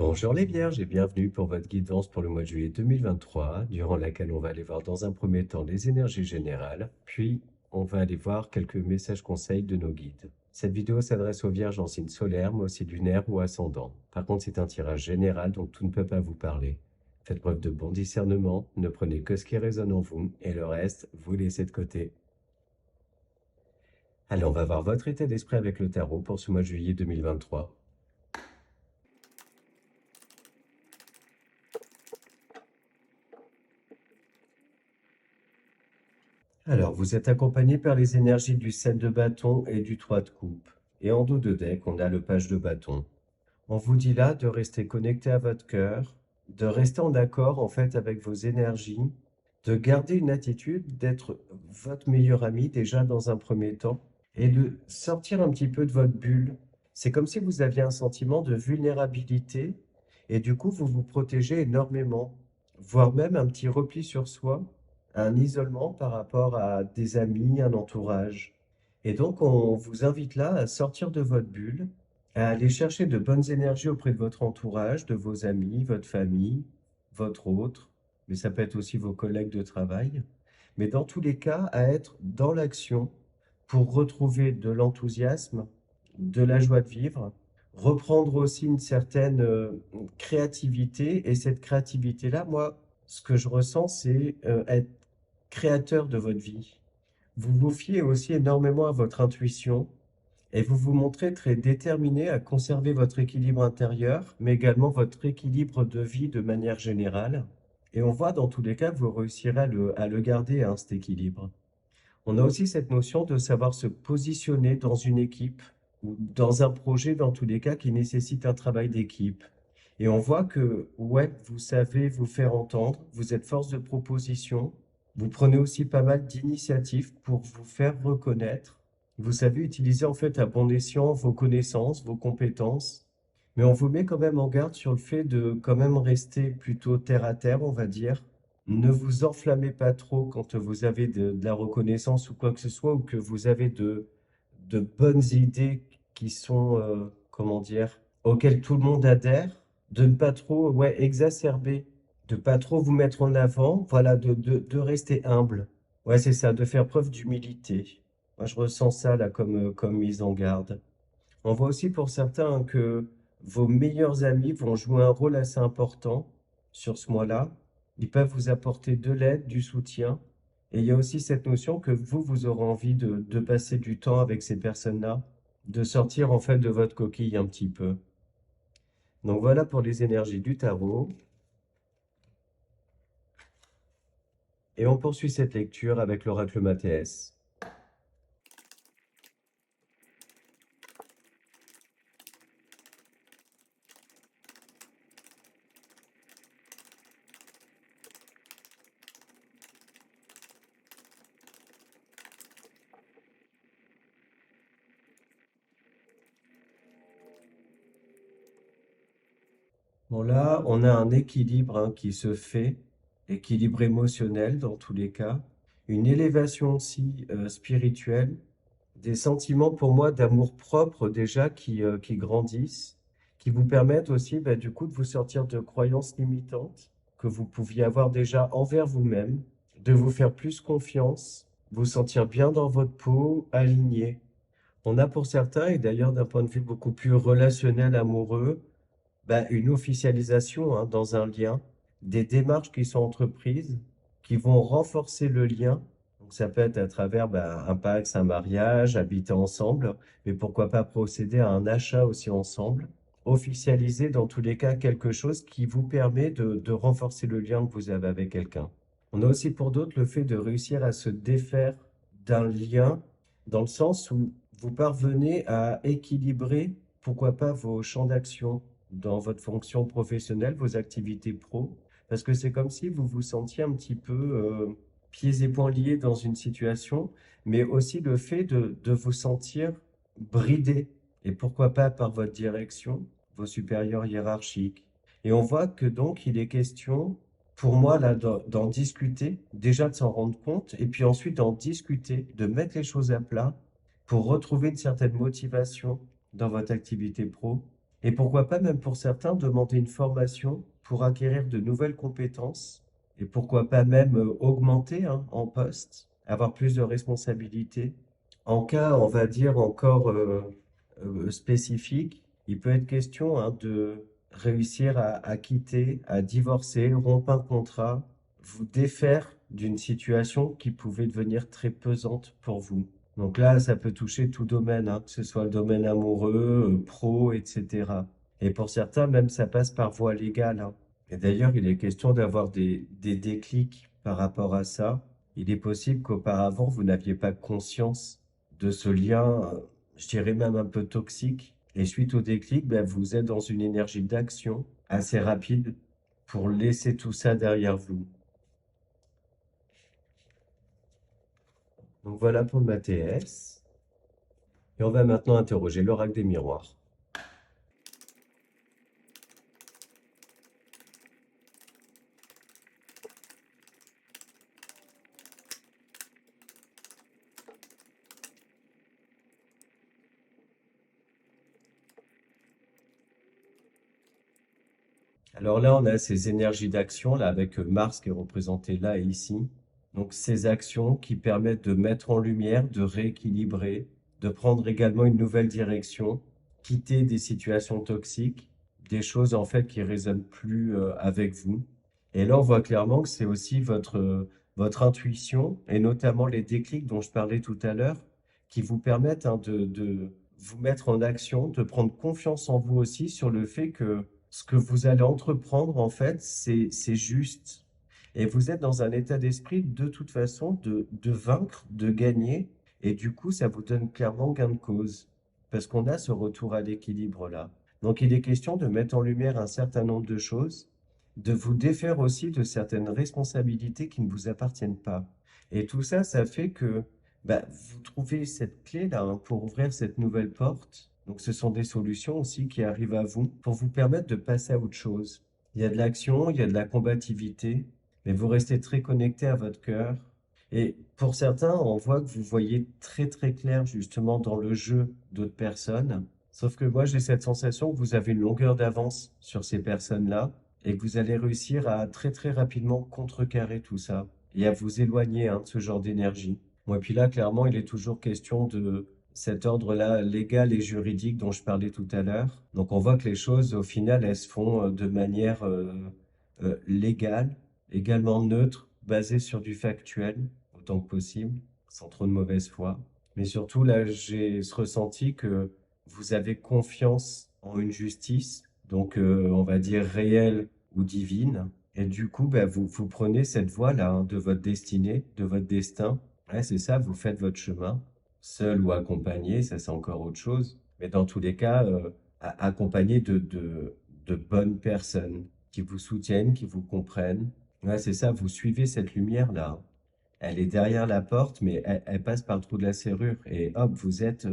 Bonjour les Vierges et bienvenue pour votre guidance pour le mois de juillet 2023, durant laquelle on va aller voir dans un premier temps les énergies générales, puis on va aller voir quelques messages conseils de nos guides. Cette vidéo s'adresse aux Vierges en signe solaire, mais aussi lunaire ou ascendant. Par contre, c'est un tirage général, donc tout ne peut pas vous parler. Faites preuve de bon discernement, ne prenez que ce qui résonne en vous, et le reste, vous laissez de côté. Allez, on va voir votre état d'esprit avec le tarot pour ce mois de juillet 2023. Alors, vous êtes accompagné par les énergies du 7 de bâton et du 3 de coupe. Et en dos de deck, on a le page de bâton. On vous dit là de rester connecté à votre cœur, de rester en accord en fait avec vos énergies, de garder une attitude d'être votre meilleur ami déjà dans un premier temps et de sortir un petit peu de votre bulle. C'est comme si vous aviez un sentiment de vulnérabilité et du coup vous vous protégez énormément, voire même un petit repli sur soi, un isolement par rapport à des amis, un entourage. Et donc on vous invite là à sortir de votre bulle, à aller chercher de bonnes énergies auprès de votre entourage, de vos amis, votre famille, votre autre, mais ça peut être aussi vos collègues de travail. Mais dans tous les cas, à être dans l'action pour retrouver de l'enthousiasme, de la joie de vivre, reprendre aussi une certaine créativité. Et cette créativité-là, moi, ce que je ressens, c'est être créateur de votre vie. Vous vous fiez aussi énormément à votre intuition et vous vous montrez très déterminé à conserver votre équilibre intérieur, mais également votre équilibre de vie de manière générale. Et on voit dans tous les cas que vous réussirez à le garder, hein, cet équilibre. On a aussi cette notion de savoir se positionner dans une équipe ou dans un projet, dans tous les cas, qui nécessite un travail d'équipe. Et on voit que, ouais, vous savez vous faire entendre, vous êtes force de proposition, vous prenez aussi pas mal d'initiatives pour vous faire reconnaître. Vous savez utiliser en fait à bon escient vos connaissances, vos compétences, mais on vous met quand même en garde sur le fait de quand même rester plutôt terre à terre, on va dire. Ne vous enflammez pas trop quand vous avez de la reconnaissance ou quoi que ce soit, ou que vous avez de bonnes idées qui sont, comment dire, auxquelles tout le monde adhère, de ne pas trop, ouais, exacerber, de pas trop vous mettre en avant, voilà, de rester humble. Ouais, c'est ça, de faire preuve d'humilité. Moi, je ressens ça là comme mise en garde. On voit aussi pour certains que vos meilleurs amis vont jouer un rôle assez important sur ce mois-là. Ils peuvent vous apporter de l'aide, du soutien. Et il y a aussi cette notion que vous aurez envie de passer du temps avec ces personnes-là, de sortir en fait de votre coquille un petit peu. Donc voilà pour les énergies du tarot. Et on poursuit cette lecture avec l'oracle Mathéès. Bon là, on a un équilibre, hein, qui se fait, équilibre émotionnel dans tous les cas, une élévation aussi spirituelle, des sentiments pour moi d'amour-propre déjà qui grandissent, qui vous permettent aussi bah, du coup de vous sortir de croyances limitantes que vous pouviez avoir déjà envers vous-même, de vous faire plus confiance, vous sentir bien dans votre peau, aligné. On a pour certains, et d'ailleurs d'un point de vue beaucoup plus relationnel, amoureux, bah, une officialisation, hein, dans un lien, des démarches qui sont entreprises, qui vont renforcer le lien. Donc, ça peut être à travers bah, un pacte, un mariage, habiter ensemble, mais pourquoi pas procéder à un achat aussi ensemble. Officialiser dans tous les cas quelque chose qui vous permet de renforcer le lien que vous avez avec quelqu'un. On a aussi pour d'autres le fait de réussir à se défaire d'un lien dans le sens où vous parvenez à équilibrer, pourquoi pas, vos champs d'action dans votre fonction professionnelle, vos activités pro, parce que c'est comme si vous vous sentiez un petit peu pieds et poings liés dans une situation, mais aussi le fait de vous sentir bridé, et pourquoi pas par votre direction, vos supérieurs hiérarchiques. Et on voit que donc il est question, pour moi, là, d'en discuter, déjà de s'en rendre compte, et puis ensuite d'en discuter, de mettre les choses à plat pour retrouver une certaine motivation dans votre activité pro Et pourquoi pas, même pour certains, demander une formation pour acquérir de nouvelles compétences et pourquoi pas même augmenter hein, en poste, avoir plus de responsabilités. En cas, on va dire, encore spécifique, il peut être question hein, de réussir à quitter, à divorcer, rompre un contrat, vous défaire d'une situation qui pouvait devenir très pesante pour vous. Donc là, ça peut toucher tout domaine, hein, que ce soit le domaine amoureux, pro, etc. Et pour certains, même ça passe par voie légale, hein. Et d'ailleurs, il est question d'avoir des déclics par rapport à ça. Il est possible qu'auparavant, vous n'aviez pas conscience de ce lien, je dirais même un peu toxique. Et suite au déclic, ben, vous êtes dans une énergie d'action assez rapide pour laisser tout ça derrière vous. Donc voilà pour le MATS. Et on va maintenant interroger l'oracle des miroirs. Alors là, on a ces énergies d'action, là, avec Mars qui est représenté là et ici. Donc ces actions qui permettent de mettre en lumière, de rééquilibrer, de prendre également une nouvelle direction, quitter des situations toxiques, des choses en fait qui résonnent plus avec vous. Et là, on voit clairement que c'est aussi votre intuition et notamment les déclics dont je parlais tout à l'heure qui vous permettent hein, de vous mettre en action, de prendre confiance en vous aussi sur le fait que ce que vous allez entreprendre, en fait, c'est juste. Et vous êtes dans un état d'esprit, de toute façon, de vaincre, de gagner. Et du coup, ça vous donne clairement gain de cause. Parce qu'on a ce retour à l'équilibre là. Donc, il est question de mettre en lumière un certain nombre de choses, de vous défaire aussi de certaines responsabilités qui ne vous appartiennent pas. Et tout ça, ça fait que bah, vous trouvez cette clé-là hein, pour ouvrir cette nouvelle porte. Donc, ce sont des solutions aussi qui arrivent à vous pour vous permettre de passer à autre chose. Il y a de l'action, il y a de la combativité, mais vous restez très connecté à votre cœur. Et pour certains, on voit que vous voyez très très clair justement dans le jeu d'autres personnes. Sauf que moi, j'ai cette sensation que vous avez une longueur d'avance sur ces personnes-là et que vous allez réussir à très très rapidement contrecarrer tout ça et à vous éloigner hein, de ce genre d'énergie. Moi, puis là, clairement, il est toujours question de cet ordre-là légal et juridique dont je parlais tout à l'heure. Donc, on voit que les choses, au final, elles se font de manière légale, également neutre, basée sur du factuel, autant que possible, sans trop de mauvaise foi. Mais surtout, là, j'ai ce ressenti que vous avez confiance en une justice, donc on va dire réelle ou divine. Et du coup, bah, vous prenez cette voie-là hein, de votre destinée, de votre destin. Ouais, c'est ça, vous faites votre chemin, seul ou accompagné, ça c'est encore autre chose. Mais dans tous les cas, accompagné de bonnes personnes qui vous soutiennent, qui vous comprennent. Ouais, c'est ça, vous suivez cette lumière-là. Elle est derrière la porte, mais elle passe par le trou de la serrure. Et hop, vous êtes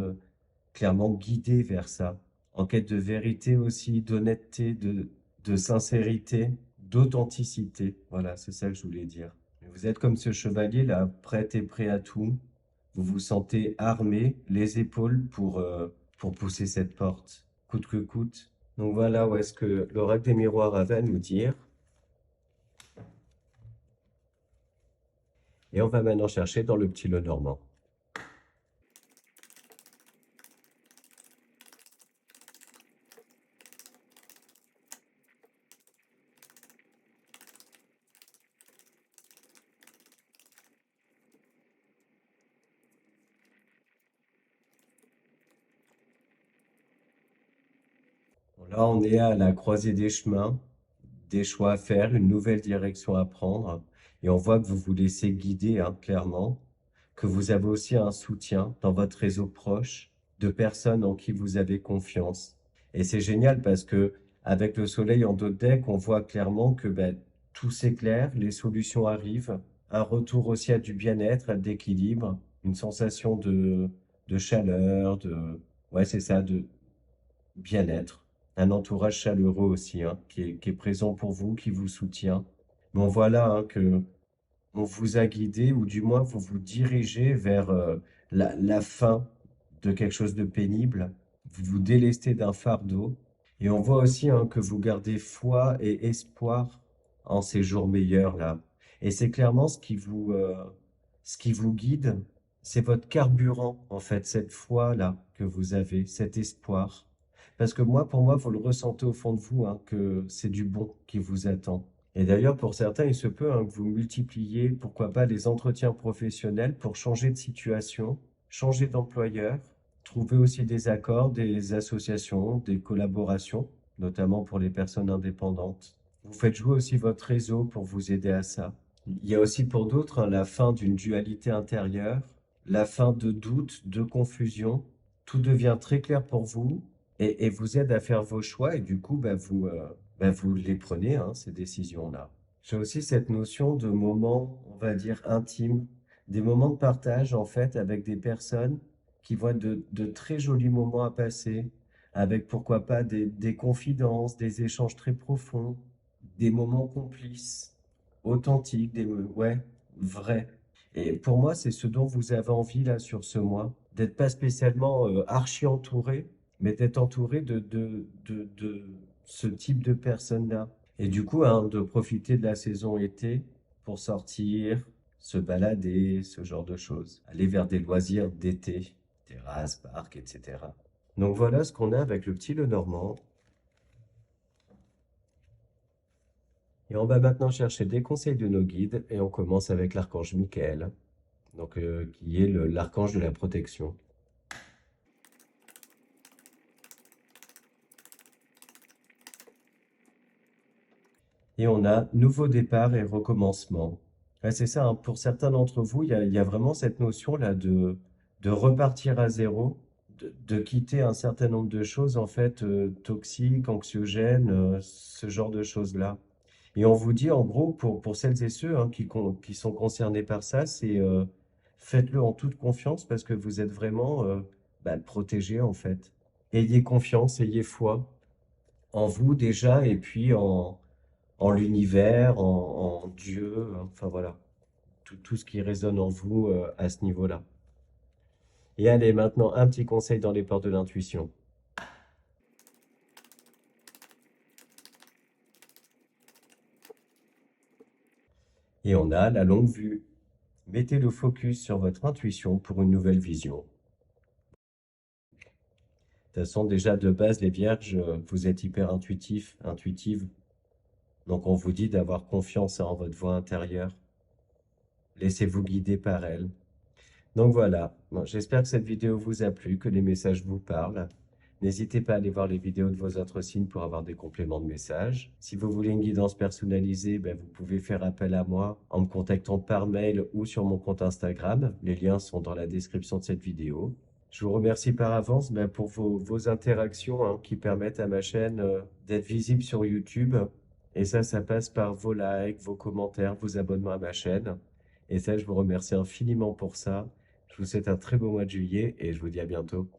clairement guidé vers ça. En quête de vérité aussi, d'honnêteté, de sincérité, d'authenticité. Voilà, c'est ça que je voulais dire. Vous êtes comme ce chevalier là, prêt et prêt à tout. Vous vous sentez armé, les épaules pour pousser cette porte, coûte que coûte. Donc voilà où est-ce que l'oracle des miroirs avait à nous dire. Et on va maintenant chercher dans le petit Lenormand. Bon, là, on est à la croisée des chemins, des choix à faire, une nouvelle direction à prendre. Et on voit que vous vous laissez guider, hein, clairement, que vous avez aussi un soutien dans votre réseau proche de personnes en qui vous avez confiance. Et c'est génial parce que avec le soleil en dos de deck, on voit clairement que ben, tout s'éclaire, les solutions arrivent, un retour aussi à du bien-être, à d'équilibre, une sensation de chaleur, ouais, c'est ça, de bien-être, un entourage chaleureux aussi, hein, qui est présent pour vous, qui vous soutient. Mais on voit là, hein, que on vous a guidé, ou du moins vous vous dirigez vers la fin de quelque chose de pénible. Vous vous délestez d'un fardeau Et on voit aussi hein, que vous gardez foi et espoir en ces jours meilleurs là. Et c'est clairement ce qui vous guide, c'est votre carburant en fait, cette foi là que vous avez, cet espoir. Parce que moi, pour moi, vous le ressentez au fond de vous hein, que c'est du bon qui vous attend. Et d'ailleurs, pour certains, il se peut hein, que vous multipliez, pourquoi pas, les entretiens professionnels pour changer de situation, changer d'employeur, trouver aussi des accords, des associations, des collaborations, notamment pour les personnes indépendantes. Vous faites jouer aussi votre réseau pour vous aider à ça. Il y a aussi pour d'autres hein, la fin d'une dualité intérieure, la fin de doutes, de confusion. Tout devient très clair pour vous et vous aide à faire vos choix et du coup, vous les prenez, hein, ces décisions-là. J'ai aussi cette notion de moments, on va dire, intimes, des moments de partage en fait avec des personnes qui vont être de très jolis moments à passer, avec pourquoi pas des confidences, des échanges très profonds, des moments complices, authentiques, ouais, vrais. Et pour moi, c'est ce dont vous avez envie là sur ce mois, d'être pas spécialement archi entouré, mais d'être entouré de ce type de personnes-là. Et du coup, hein, de profiter de la saison été pour sortir, se balader, ce genre de choses. Aller vers des loisirs d'été, terrasses, parcs, etc. Donc voilà ce qu'on a avec le petit Lenormand. Et on va maintenant chercher des conseils de nos guides et on commence avec l'archange Michael, donc, qui est l'archange de la protection. Et on a nouveau départ et recommencement. Ouais, c'est ça, hein, pour certains d'entre vous, il y a vraiment cette notion-là de repartir à zéro, de quitter un certain nombre de choses, en fait, toxiques, anxiogènes, ce genre de choses-là. Et on vous dit, en gros, pour celles et ceux hein, qui sont concernés par ça, c'est faites-le en toute confiance parce que vous êtes vraiment protégés, en fait. Ayez confiance, ayez foi en vous déjà et puis en l'univers, en Dieu, enfin voilà, tout ce qui résonne en vous à ce niveau-là. Et allez, maintenant, un petit conseil dans les portes de l'intuition. Et on a la longue vue. Mettez le focus sur votre intuition pour une nouvelle vision. De toute façon, déjà de base, les vierges, vous êtes hyper intuitifs, intuitives. Donc on vous dit d'avoir confiance en votre voix intérieure. Laissez-vous guider par elle. Donc voilà, bon, j'espère que cette vidéo vous a plu, que les messages vous parlent. N'hésitez pas à aller voir les vidéos de vos autres signes pour avoir des compléments de messages. Si vous voulez une guidance personnalisée, vous pouvez faire appel à moi en me contactant par mail ou sur mon compte Instagram. Les liens sont dans la description de cette vidéo. Je vous remercie par avance pour vos interactions hein, qui permettent à ma chaîne d'être visible sur YouTube. Et ça passe par vos likes, vos commentaires, vos abonnements à ma chaîne. Et ça, je vous remercie infiniment pour ça. Je vous souhaite un très beau mois de juillet et je vous dis à bientôt.